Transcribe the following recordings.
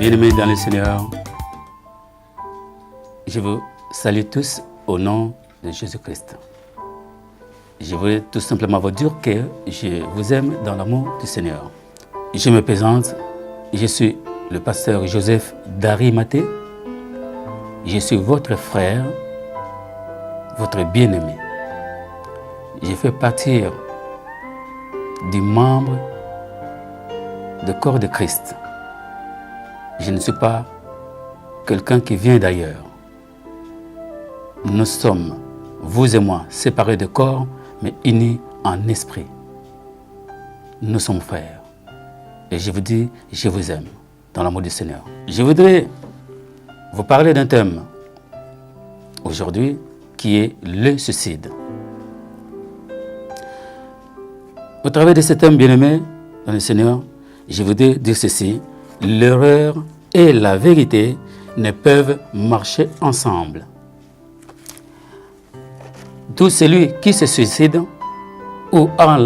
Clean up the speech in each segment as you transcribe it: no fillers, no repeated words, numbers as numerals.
Bien-aimés dans le Seigneur, je vous salue tous au nom de Jésus-Christ. Je voulais tout simplement vous dire que je vous aime dans l'amour du Seigneur. Je me présente, je suis le pasteur Joseph d'Arimathée. Je suis votre frère, votre bien-aimé. Je fais partie du membre du corps de Christ. Je ne suis pas quelqu'un qui vient d'ailleurs. Nous sommes, vous et moi, séparés de corps, mais unis en esprit. Nous sommes frères. Et je vous dis, je vous aime dans l'amour du Seigneur. Je voudrais vous parler d'un thème aujourd'hui qui est le suicide. Au travers de ce thème, bien-aimé dans le Seigneur, je voudrais dire ceci: l'erreur et la vérité ne peuvent marcher ensemble. Tout celui qui se suicide ou a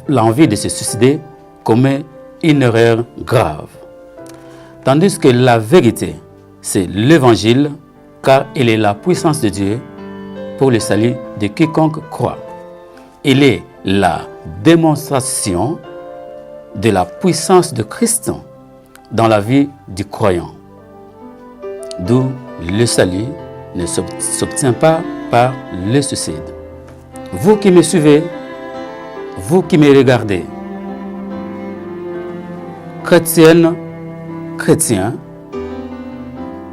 l'envie de se suicider commet une erreur grave. Tandis que la vérité, c'est l'évangile, car il est la puissance de Dieu pour le salut de quiconque croit. Il est la démonstration de la puissance de Christ dans la vie du croyant. D'où le salut ne s'obtient pas par le suicide. Vous qui me suivez, vous qui me regardez, chrétiennes, chrétiens,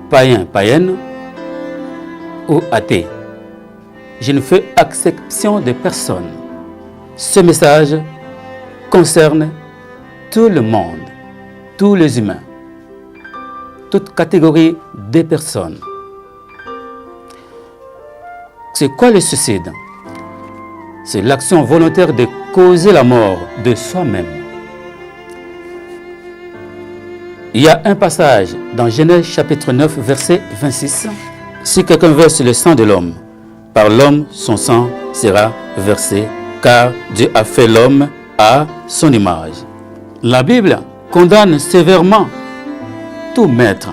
païens, païennes ou athées, je ne fais exception de personne. Ce message concerne tout le monde, tous les humains, toute catégorie de personnes. C'est quoi le suicide? C'est l'action volontaire de causer la mort de soi-même. Il y a un passage dans Genèse chapitre 9, verset 26. Si quelqu'un verse le sang de l'homme, par l'homme son sang sera versé, car Dieu a fait l'homme à son image. La Bible condamne sévèrement tout maître,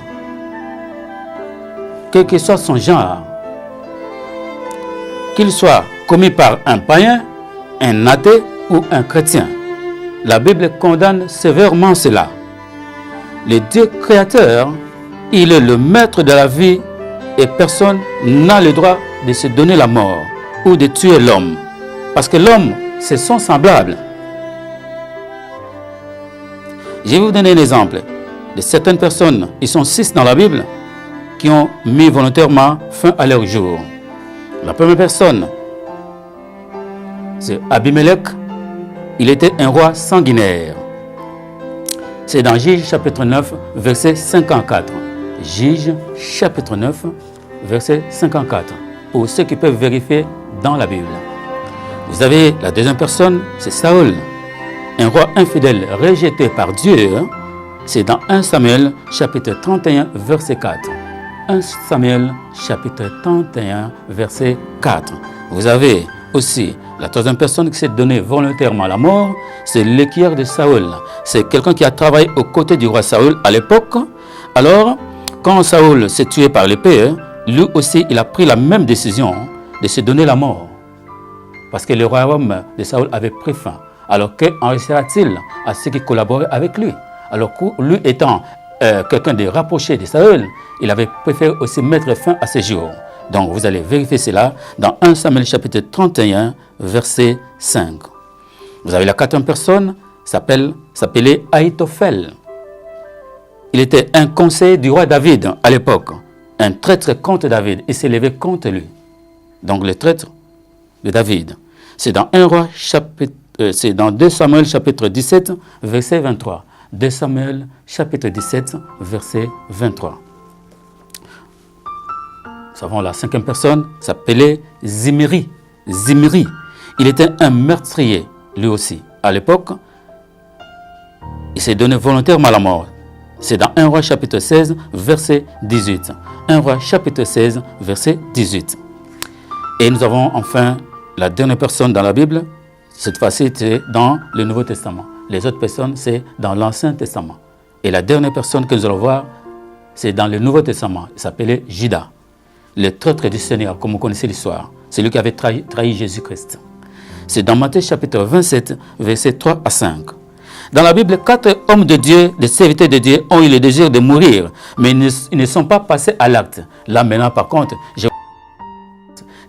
quel que soit son genre, qu'il soit commis par un païen, un athée ou un chrétien. La Bible condamne sévèrement cela. Le Dieu créateur, il est le maître de la vie et personne n'a le droit de se donner la mort ou de tuer l'homme. Parce que l'homme, c'est son semblable. Je vais vous donner un exemple de certaines personnes, ils sont 6 dans la Bible, qui ont mis volontairement fin à leur jour. La première personne, c'est Abimelech. Il était un roi sanguinaire. C'est dans Juge chapitre 9, verset 54. Juge chapitre 9, verset 54. Pour ceux qui peuvent vérifier dans la Bible. Vous avez la deuxième personne, c'est Saül. Un roi infidèle rejeté par Dieu. C'est dans 1 Samuel chapitre 31, verset 4. 1 Samuel chapitre 31, verset 4. Vous avez aussi la troisième personne qui s'est donnée volontairement la mort, c'est l'écuyer de Saül. C'est quelqu'un qui a travaillé aux côtés du roi Saül à l'époque. Alors, quand Saül s'est tué par l'épée, lui aussi, il a pris la même décision de se donner la mort. Parce que le royaume de Saül avait pris fin. Alors, qu'en restera-t-il à ceux qui collaboraient avec lui? Alors, lui étant quelqu'un de rapproché de Saül, il avait préféré aussi mettre fin à ses jours. Donc, vous allez vérifier cela dans 1 Samuel chapitre 31, verset 5. Vous avez la quatrième personne, s'appelait Ahitophel. Il était un conseiller du roi David à l'époque, un traître contre David. Il s'est levé contre lui. Donc, le traître de David. C'est dans 2 Samuel chapitre 17, verset 23. 2 Samuel chapitre 17, verset 23. Nous avons la cinquième personne, s'appelait Zimri. Zimri, il était un meurtrier, lui aussi. À l'époque, il s'est donné volontairement à la mort. C'est dans 1 Roi chapitre 16, verset 18. 1 Roi chapitre 16, verset 18. Et nous avons enfin la dernière personne dans la Bible. Cette fois-ci, c'est dans le Nouveau Testament. Les autres personnes, c'est dans l'Ancien Testament. Et la dernière personne que nous allons voir, c'est dans le Nouveau Testament. Il s'appelait Judas, le traître du Seigneur, comme vous connaissez l'histoire. C'est lui qui avait trahi Jésus-Christ. C'est dans Matthieu chapitre 27, versets 3 à 5. Dans la Bible, 4 hommes de Dieu, des serviteurs de Dieu, ont eu le désir de mourir, mais ils ne sont pas passés à l'acte. Là maintenant, par contre,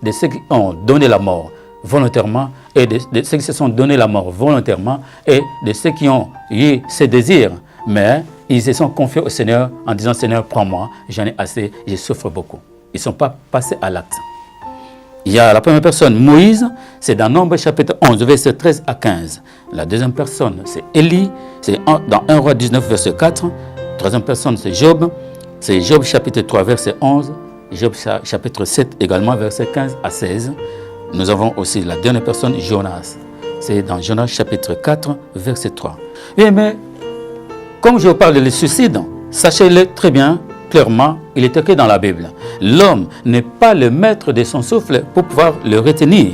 de ceux qui ont donné la mort volontairement et de ceux qui se sont donné la mort volontairement et de ceux qui ont eu ce désir, mais ils se sont confiés au Seigneur en disant « Seigneur, prends-moi, j'en ai assez, je souffre beaucoup ». Ils ne sont pas passés à l'acte. Il y a la première personne, Moïse, c'est dans Nombre chapitre 11, verset 13 à 15. La deuxième personne, c'est Élie, c'est dans 1 Roi 19, verset 4. La troisième personne, c'est Job chapitre 3, verset 11. Job chapitre 7 également, verset 15 à 16. Nous avons aussi la dernière personne, Jonas. C'est dans Jonas chapitre 4, verset 3. Et mais, comme je vous parle du suicide, sachez-le très bien, clairement, il est écrit dans la Bible. L'homme n'est pas le maître de son souffle pour pouvoir le retenir.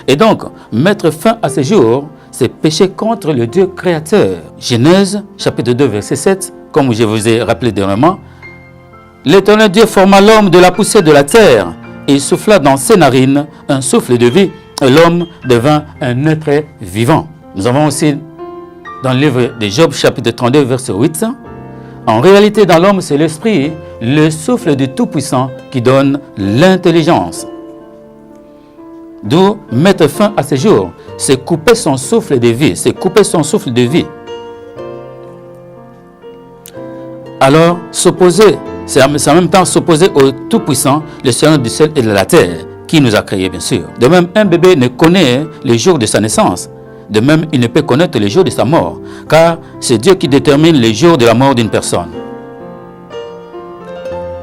Et donc, mettre fin à ce jour, c'est pécher contre le Dieu créateur. Genèse chapitre 2, verset 7, comme je vous ai rappelé dernièrement, l'Éternel Dieu forma l'homme de la poussière de la terre et souffla dans ses narines un souffle de vie, et l'homme devint un être vivant. Nous avons aussi dans le livre de Job, chapitre 32, verset 8, en réalité, dans l'homme, c'est l'esprit, le souffle du Tout-Puissant qui donne l'intelligence. D'où mettre fin à ce jour, c'est couper son souffle de vie, c'est couper son souffle de vie. Alors, s'opposer, c'est en même temps s'opposer au Tout-Puissant, le Seigneur du ciel et de la terre, qui nous a créés, bien sûr. De même, un bébé ne connaît les jours de sa naissance. De même, il ne peut connaître les jours de sa mort, car c'est Dieu qui détermine les jours de la mort d'une personne.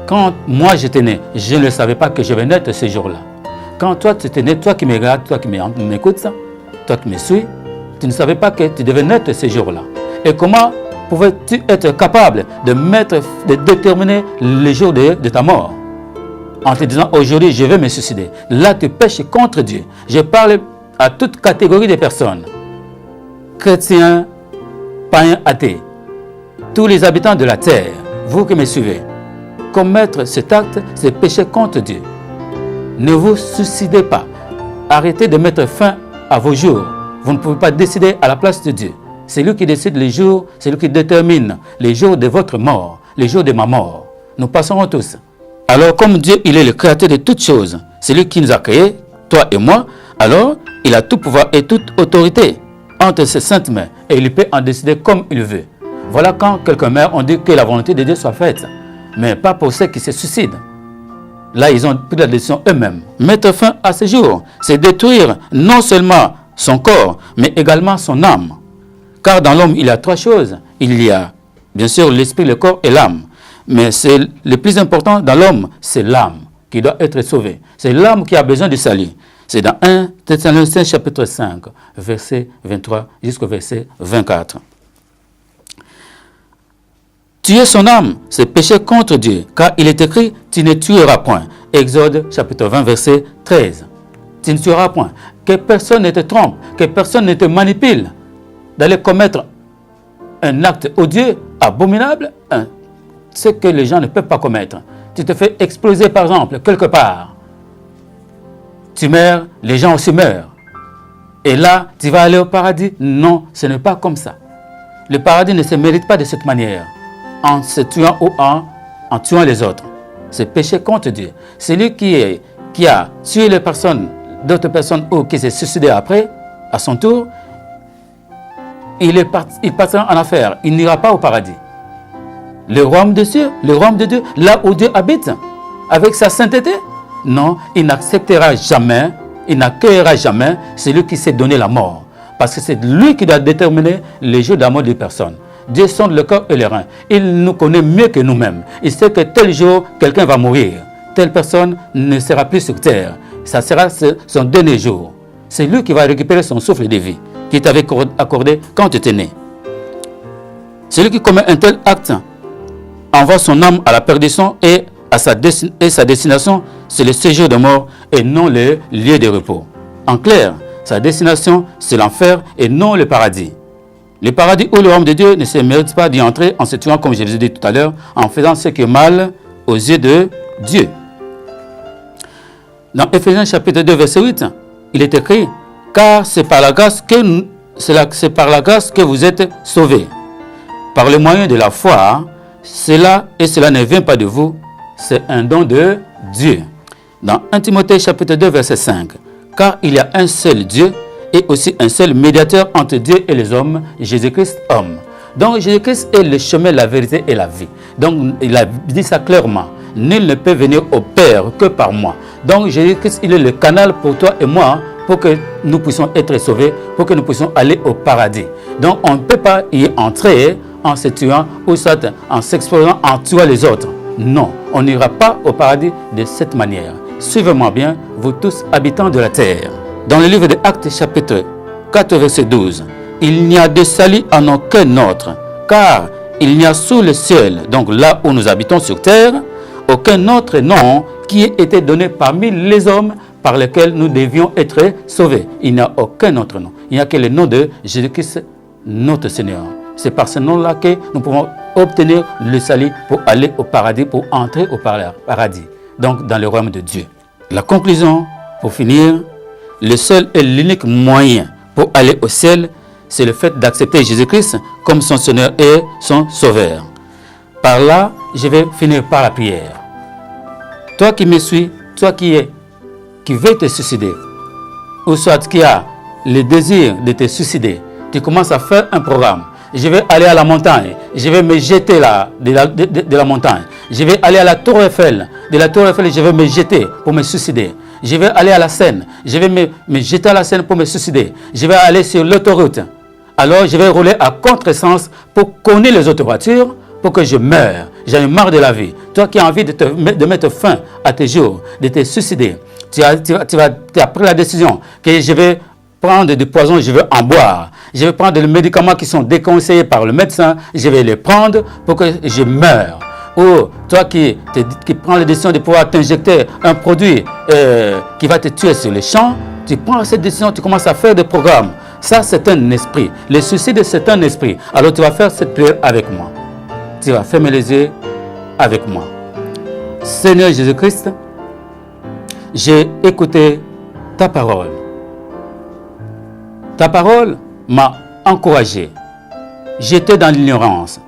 Quand moi j'étais né, je ne savais pas que je vais naître ce jour-là. Quand toi tu étais né, toi qui me regardes, toi qui m'écoutes, toi qui me suis, tu ne savais pas que tu devais naître ce jour-là. Et comment pouvais-tu être capable de déterminer les jours de ta mort en te disant aujourd'hui je vais me suicider? Là tu pèches contre Dieu. Je parle à toute catégorie de personnes. Chrétiens, païens, athées, tous les habitants de la terre, vous qui me suivez, commettre cet acte, c'est pécher contre Dieu. Ne vous suicidez pas. Arrêtez de mettre fin à vos jours. Vous ne pouvez pas décider à la place de Dieu. C'est lui qui décide les jours, c'est lui qui détermine les jours de votre mort, les jours de ma mort. Nous passerons tous. Alors comme Dieu, il est le créateur de toutes choses, c'est lui qui nous a créés, toi et moi, alors il a tout pouvoir et toute autorité entre ses saintes mains et il peut en décider comme il veut. Voilà quand quelques meurent, on dit que la volonté de Dieu soit faite, mais pas pour ceux qui se suicident. Là, ils ont pris la décision eux-mêmes. Mettre fin à ce jour, c'est détruire non seulement son corps, mais également son âme. Car dans l'homme, il y a trois choses. Il y a, bien sûr, l'esprit, le corps et l'âme. Mais c'est le plus important dans l'homme, c'est l'âme qui doit être sauvée. C'est l'âme qui a besoin du salut. C'est dans 1 Thessaloniciens chapitre 5, verset 23 jusqu'au verset 24. Tuer son âme, c'est pécher contre Dieu, car il est écrit, tu ne tueras point. Exode chapitre 20, verset 13. Tu ne tueras point. Que personne ne te trompe, que personne ne te manipule d'aller commettre un acte odieux, abominable, ce que les gens ne peuvent pas commettre. Tu te fais exploser par exemple quelque part. Tu meurs, les gens aussi meurent. Et là, tu vas aller au paradis. Non, ce n'est pas comme ça. Le paradis ne se mérite pas de cette manière, en se tuant ou en tuant les autres. C'est péché contre Dieu. Celui qui a tué les personnes, d'autres personnes ou qui s'est suicidé après, à son tour, il partira en affaire. Il n'ira pas au paradis. Le royaume de Dieu, là où Dieu habite, avec sa sainteté, non, il n'acceptera jamais, il n'accueillera jamais celui qui s'est donné la mort. Parce que c'est lui qui doit déterminer les jours de la mort des personnes. Dieu sonde le corps et les reins. Il nous connaît mieux que nous-mêmes. Il sait que tel jour, quelqu'un va mourir. Telle personne ne sera plus sur terre. Ça sera son dernier jour. C'est lui qui va récupérer son souffle de vie qui t'avait accordé quand tu étais né. Celui qui commet un tel acte envoie son âme à la perdition et sa destination, c'est le séjour de mort et non le lieu de repos. En clair, sa destination, c'est l'enfer et non le paradis. Le paradis ou le royaume de Dieu ne se mérite pas d'y entrer en se tuant, comme je vous ai dit tout à l'heure, en faisant ce qui est mal aux yeux de Dieu. Dans Éphésiens chapitre 2, verset 8, il est écrit « Car c'est par la grâce que vous êtes sauvés, par le moyen de la foi, cela ne vient pas de vous, c'est un don de Dieu. » Dans 1 Timothée chapitre 2, verset 5, « Car il y a un seul Dieu et aussi un seul médiateur entre Dieu et les hommes, Jésus-Christ homme. » Donc Jésus-Christ est le chemin, la vérité et la vie. Donc il a dit ça clairement. Nul ne peut venir au Père que par moi. Donc Jésus-Christ, il est le canal pour toi et moi, pour que nous puissions être sauvés, pour que nous puissions aller au paradis. Donc on ne peut pas y entrer en se tuant ou soit en s'exposant, en tuant les autres. Non, on n'ira pas au paradis de cette manière. Suivez-moi bien, vous tous habitants de la terre. Dans le livre de Actes chapitre 4, verset 12, « Il n'y a de salut en aucun autre, car il n'y a sous le ciel, donc là où nous habitons sur terre, aucun autre nom qui ait été donné parmi les hommes par lesquels nous devions être sauvés. » Il n'y a aucun autre nom. Il n'y a que le nom de Jésus-Christ, notre Seigneur. C'est par ce nom-là que nous pouvons obtenir le salut pour aller au paradis, pour entrer au paradis, donc dans le royaume de Dieu. La conclusion, pour finir, le seul et l'unique moyen pour aller au ciel, c'est le fait d'accepter Jésus-Christ comme son Seigneur et son Sauveur. Par là, je vais finir par la prière. Toi qui me suis, toi qui veux te suicider, ou soit qui a le désir de te suicider, tu commences à faire un programme. Je vais aller à la montagne, je vais me jeter là, de la montagne. Je vais aller à la tour Eiffel, de la tour Eiffel, je vais me jeter pour me suicider. Je vais aller à la Seine, je vais me jeter à la Seine pour me suicider. Je vais aller sur l'autoroute. Alors je vais rouler à contresens pour cogner les autres voitures, pour que je meure. J'en ai marre de la vie. Toi qui as envie de mettre fin à tes jours, de te suicider, tu as pris la décision que je vais prendre du poison, je vais en boire. Je vais prendre des médicaments qui sont déconseillés par le médecin, je vais les prendre pour que je meure. Ou toi qui prends la décision de pouvoir t'injecter un produit qui va te tuer sur le champ, tu prends cette décision, tu commences à faire des programmes. Ça, c'est un esprit. Le suicide, c'est un esprit. Alors tu vas faire cette prière avec moi. Tu vas fermer les yeux avec moi. Seigneur Jésus-Christ, j'ai écouté ta parole. Ta parole m'a encouragé. J'étais dans l'ignorance.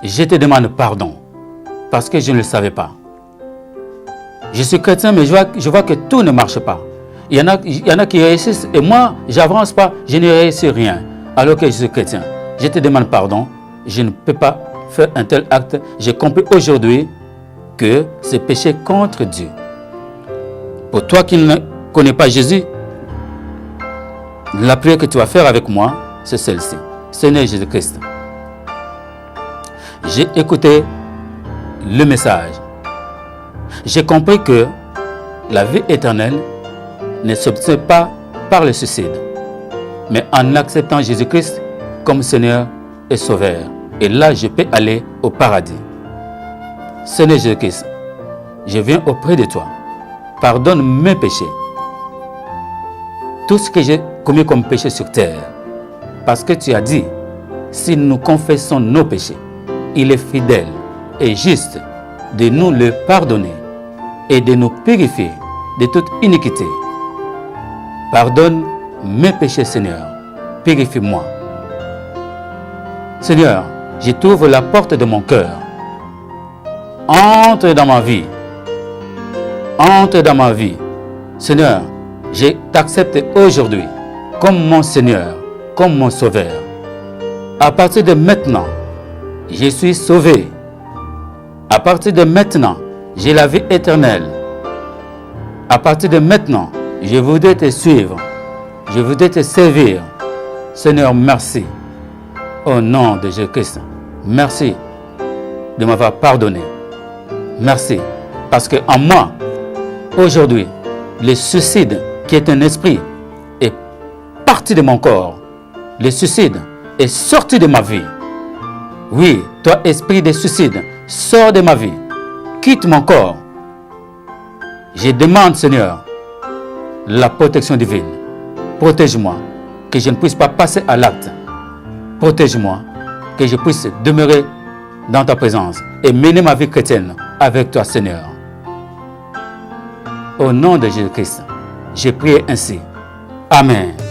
Je te demande pardon parce que je ne le savais pas. Je suis chrétien, mais je vois que tout ne marche pas. Il y en a qui réussissent et moi, je n'avance pas, je ne réussis rien alors que je suis chrétien. Je te demande pardon. Je ne peux pas faire un tel acte. J'ai compris aujourd'hui que c'est péché contre Dieu. Pour toi qui ne connais pas Jésus, la prière que tu vas faire avec moi, c'est celle-ci. Seigneur Jésus-Christ, j'ai écouté le message. J'ai compris que la vie éternelle ne s'obtient pas par le suicide, mais en acceptant Jésus-Christ comme Seigneur et Sauveur. Et là, je peux aller au paradis. Seigneur Jésus-Christ, je viens auprès de toi. Pardonne mes péchés. Tout ce que j'ai commis comme péché sur terre. Parce que tu as dit, si nous confessons nos péchés, il est fidèle et juste de nous le pardonner et de nous purifier de toute iniquité. Pardonne mes péchés, Seigneur. Purifie-moi. Seigneur, je t'ouvre la porte de mon cœur. Entre dans ma vie. Entre dans ma vie. Seigneur, je t'accepte aujourd'hui comme mon Seigneur, comme mon Sauveur. À partir de maintenant, je suis sauvé. À partir de maintenant, j'ai la vie éternelle. À partir de maintenant, je voudrais te suivre. Je voudrais te servir. Seigneur, merci. Au nom de Jésus-Christ, merci de m'avoir pardonné. Merci. Parce qu'en moi, aujourd'hui, le suicide qui est un esprit est parti de mon corps. Le suicide est sorti de ma vie. Oui, toi, esprit de suicide, sors de ma vie. Quitte mon corps. Je demande, Seigneur, la protection divine. Protège-moi, que je ne puisse pas passer à l'acte. protège-moi, que je puisse demeurer dans ta présence et mener ma vie chrétienne avec toi, Seigneur. Au nom de Jésus-Christ, j'ai prié ainsi. Amen.